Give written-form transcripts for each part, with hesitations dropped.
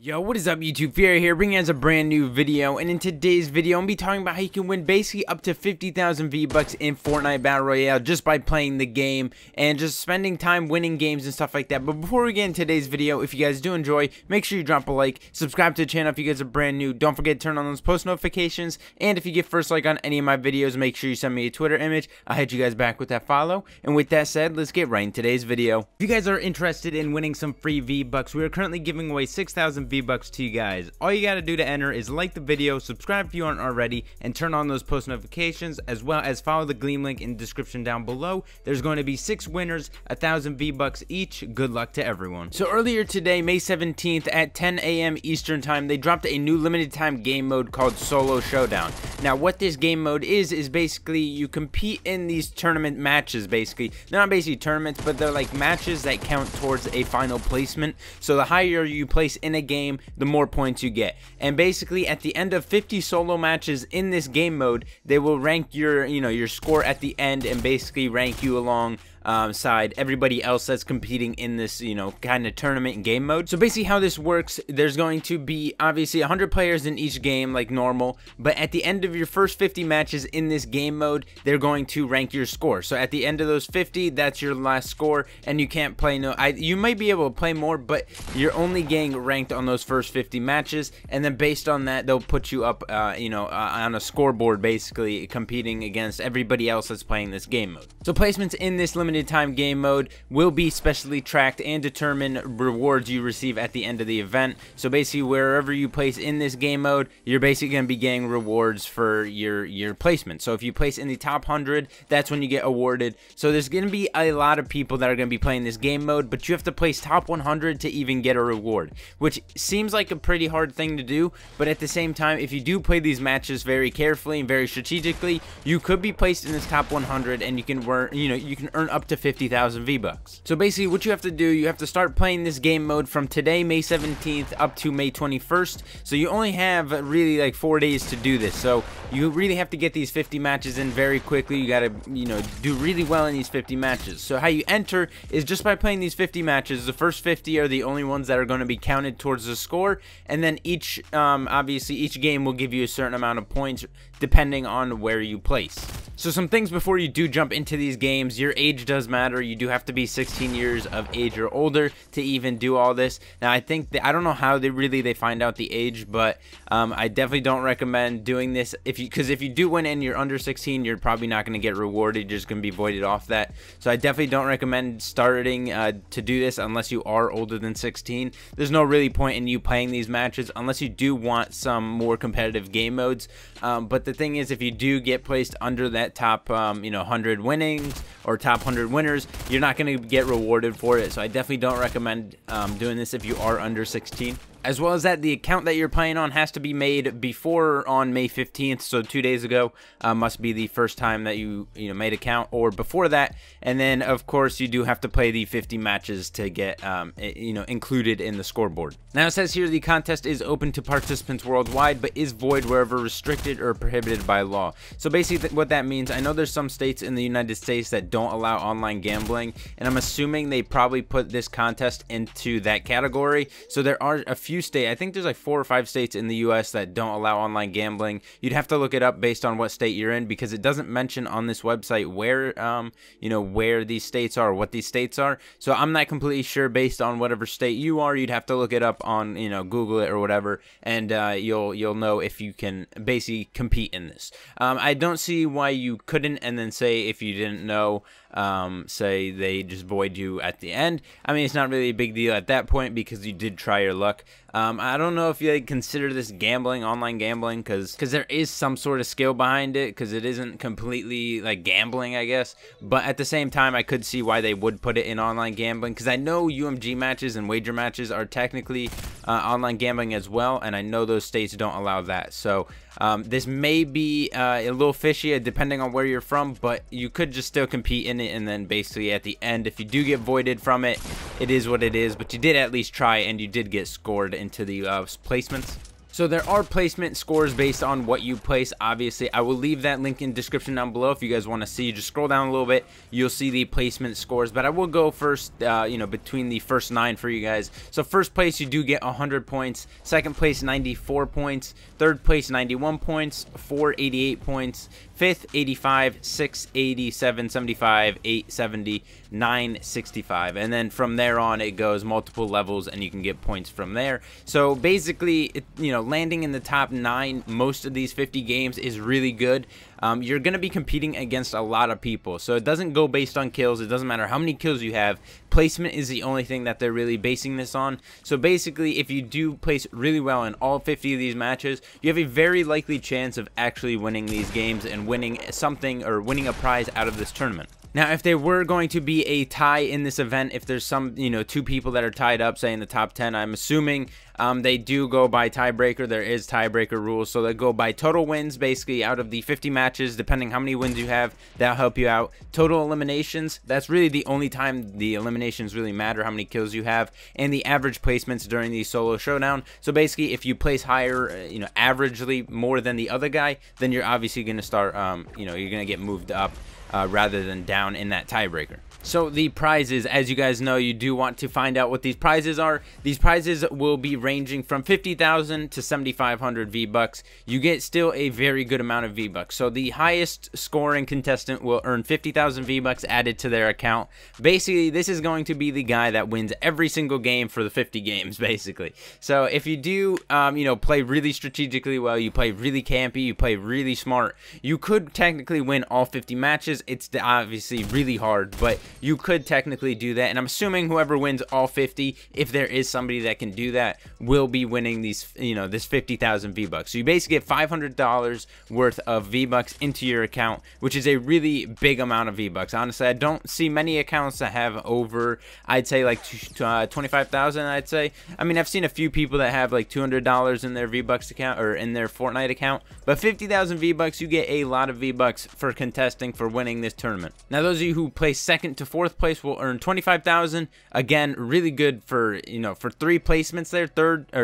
Yo, what is up YouTube? FuRy here, bringing you guys a brand new video, and in today's video I'm going to be talking about how you can win basically up to 50,000 V-Bucks in Fortnite Battle Royale just by playing the game and just spending time winning games and stuff like that. But before we get into today's video, if you guys do enjoy, make sure you drop a like, subscribe to the channel if you guys are brand new, don't forget to turn on those post notifications, and if you get first like on any of my videos, make sure you send me a Twitter image. I'll hit you guys back with that follow, and with that said, let's get right in today's video. If you guys are interested in winning some free V-Bucks, we are currently giving away 6,000 V-Bucks to you guys. All you gotta do to enter is like the video, subscribe if you aren't already, and turn on those post notifications, as well as follow the Gleam link in the description down below. There's going to be 6 winners, 1,000 V-Bucks each. Good luck to everyone. So earlier today, May 17th at 10 a.m. Eastern time, they dropped a new limited time game mode called Solo Showdown. Now what this game mode is basically you compete in these tournament matches. Basically, they're not basically tournaments, but they're like matches that count towards a final placement. So the higher you place in a game, the more points you get. And basically at the end of 50 solo matches in this game mode, they will rank your your score at the end and basically rank you along side everybody else that's competing in this kind of tournament and game mode. So basically how this works, there's going to be obviously 100 players in each game like normal, but at the end of your first 50 matches in this game mode, they're going to rank your score. So at the end of those 50, that's your last score, and you can't play you might be able to play more, but you're only getting ranked on those first 50 matches, and then based on that they'll put you up on a scoreboard, basically competing against everybody else that's playing this game mode. So placements in this limited time game mode will be specially tracked and determine rewards you receive at the end of the event. So basically wherever you place in this game mode, you're basically going to be getting rewards for your placement. So if you place in the top 100, that's when you get awarded. So there's going to be a lot of people that are going to be playing this game mode, but you have to place top 100 to even get a reward, which seems like a pretty hard thing to do. But at the same time, if you do play these matches very carefully and very strategically, you could be placed in this top 100 and you can earn up to 50,000 V-Bucks. So basically what you have to do, you have to start playing this game mode from today, May 17th, up to May 21st. So you only have really like 4 days to do this. So you really have to get these 50 matches in very quickly. You got to do really well in these 50 matches. So how you enter is just by playing these 50 matches. The first 50 are the only ones that are going to be counted towards the score, and then each obviously each game will give you a certain amount of points depending on where you place. So some things before you do jump into these games: your age does matter. You do have to be 16 years of age or older to even do all this. Now I think I don't know how they find out the age, but I definitely don't recommend doing this because if you do win and you're under 16, you're probably not going to get rewarded. You're just going to be voided off that. So I definitely don't recommend starting to do this unless you are older than 16. There's no really point in you playing these matches unless you do want some more competitive game modes. But the thing is, if you do get placed under that top 100 winnings or top 100 winners, you're not going to get rewarded for it. So I definitely don't recommend doing this if you are under 16. As well as that, the account that you're playing on has to be made before on May 15th, so 2 days ago must be the first time that you made account, or before that. And then of course you do have to play the 50 matches to get included in the scoreboard. Now it says here the contest is open to participants worldwide, but is void wherever restricted or prohibited by law. So basically what that means, I know there's some states in the United States that don't allow online gambling, and I'm assuming they probably put this contest into that category. So there are a few states, I think there's like 4 or 5 states in the US that don't allow online gambling. You'd have to look it up based on what state you're in, because it doesn't mention on this website where where these states are, or what these states are. So I'm not completely sure. Based on whatever state you are, you'd have to look it up on Google it or whatever, and you'll know if you can basically compete in this. I don't see why you couldn't, and then say if you didn't know, say they just void you at the end. I mean, it's not really a big deal at that point because you did try your luck. I don't know if you consider this gambling, online gambling, because there is some sort of skill behind it, because it isn't completely like gambling, I guess. But at the same time, I could see why they would put it in online gambling, because I know UMG matches and wager matches are technically online gambling as well, and I know those states don't allow that. So this may be a little fishy depending on where you're from, but you could just still compete in it, and then basically at the end, if you do get voided from it, it is what it is. But you did at least try, and you did get scored into the placements. So there are placement scores based on what you place. Obviously, I will leave that link in the description down below if you guys want to see. Just scroll down a little bit, you'll see the placement scores, but I will go first, between the first 9 for you guys. So first place, you do get 100 points. Second place, 94 points. Third place, 91 points. 4, 88 points. Fifth, 85. 6, 87, 75, 8, 70, 9, 65. And then from there on, it goes multiple levels, and you can get points from there. So basically, landing in the top 9 most of these 50 games is really good. You're going to be competing against a lot of people, so it doesn't go based on kills. It doesn't matter how many kills you have. Placement is the only thing that they're really basing this on. So basically, if you do place really well in all 50 of these matches, you have a very likely chance of actually winning these games and winning something, or winning a prize out of this tournament. Now, if there were going to be a tie in this event, if there's some, 2 people that are tied up, say in the top 10, I'm assuming they do go by tiebreaker. There is tiebreaker rules, so they go by total wins, basically out of the 50 matches, depending how many wins you have, that'll help you out. Total eliminations, that's really the only time the eliminations really matter, how many kills you have, and the average placements during the solo showdown. So basically, if you place higher, averagely more than the other guy, then you're obviously going to start, you're going to get moved up. Rather than down in that tiebreaker. So the prizes, as you guys know, you do want to find out what these prizes are. These prizes will be ranging from 50,000 to 7,500 V-Bucks. You get still a very good amount of V-Bucks. So the highest scoring contestant will earn 50,000 V-Bucks added to their account. Basically, this is going to be the guy that wins every single game for the 50 games, basically. So if you do, play really strategically well, you play really campy, you play really smart, you could technically win all 50 matches. It's obviously really hard, but you could technically do that, and I'm assuming whoever wins all 50, if there is somebody that can do that, will be winning these, this 50,000 V-Bucks. So you basically get $500 worth of V-Bucks into your account, which is a really big amount of V-Bucks. Honestly, I don't see many accounts that have over, I'd say like 25,000. I'd say. I mean, I've seen a few people that have like $200 in their V-Bucks account, or in their Fortnite account, but 50,000 V-Bucks, you get a lot of V-Bucks for contesting, for winning this tournament. Now, those of you who place second to 4th place will earn 25,000. Again, really good for, for 3 placements there.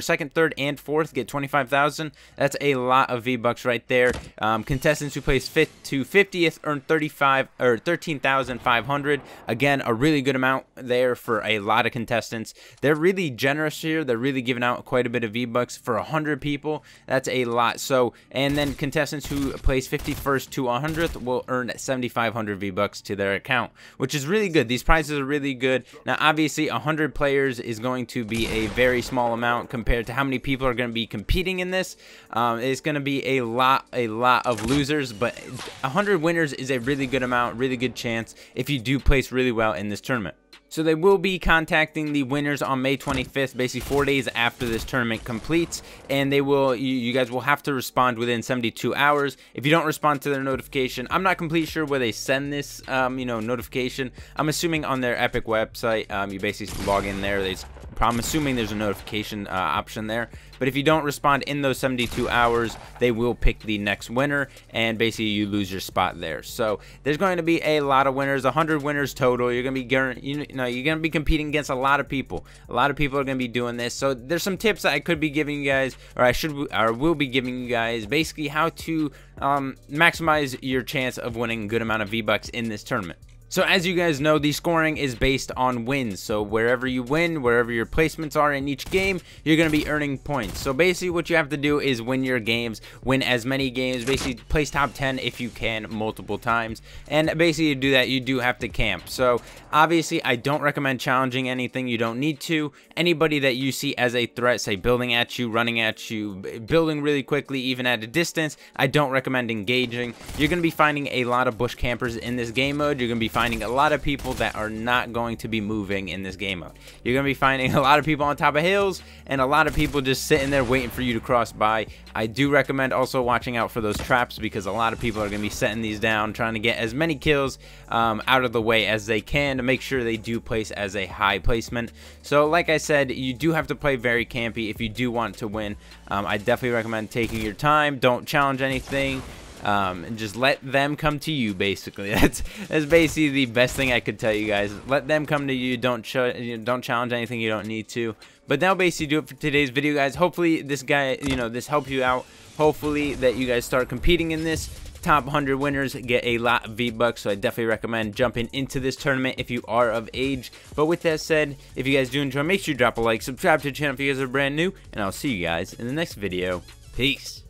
Second, third, and 4th get 25,000. That's a lot of V-Bucks right there. Contestants who place 5th to 50th earn 13,500. Again, a really good amount there for a lot of contestants. They're really generous here. They're really giving out quite a bit of V-Bucks for 100 people. That's a lot. So, and then contestants who place 51st to 100th will earn 7,500 V-Bucks to their account, which is really good. These prizes are really good. Now, obviously, 100 players is going to be a very small amount compared to how many people are going to be competing in this. It's going to be a lot of losers, but 100 winners is a really good amount, really good chance if you do place really well in this tournament. So they will be contacting the winners on May 25th, basically 4 days after this tournament completes, and they will, you guys will have to respond within 72 hours. If you don't respond to their notification, I'm not completely sure where they send this, notification. I'm assuming on their Epic website, you basically log in there. I'm assuming there's a notification option there. But if you don't respond in those 72 hours, they will pick the next winner, and basically you lose your spot there. So there's going to be a lot of winners, 100 winners total. You're going to be, you're going to be competing against a lot of people. A lot of people are going to be doing this. So there's some tips that I could be giving you guys, or will be giving you guys, basically how to maximize your chance of winning a good amount of V-Bucks in this tournament. So as you guys know, the scoring is based on wins. So wherever you win, wherever your placements are in each game, you're going to be earning points. So basically what you have to do is win your games, win as many games, basically place top 10 if you can multiple times. And basically to do that, you do have to camp. So obviously I don't recommend challenging anything. You don't need to. Anybody that you see as a threat, say building at you, running at you, building really quickly, even at a distance, I don't recommend engaging. You're going to be finding a lot of bush campers in this game mode. You're going to be finding a lot of people that are not going to be moving in this game mode. You're going to be finding a lot of people on top of hills and a lot of people just sitting there waiting for you to cross by. I do recommend also watching out for those traps, because a lot of people are going to be setting these down, trying to get as many kills out of the way as they can to make sure they do place as a high placement. So like I said, you do have to play very campy if you do want to win. I definitely recommend taking your time. Don't challenge anything. and just let them come to you. Basically, that's basically the best thing I could tell you guys. Let them come to you. Don't challenge anything you don't need to. But that'll basically do it for today's video, guys. Hopefully this guy, this helps you out. Hopefully that you guys start competing in this. Top 100 winners get a lot of V-Bucks, so I definitely recommend jumping into this tournament if you are of age. But with that said, if you guys do enjoy, make sure you drop a like, subscribe to the channel if you guys are brand new, and I'll see you guys in the next video. Peace.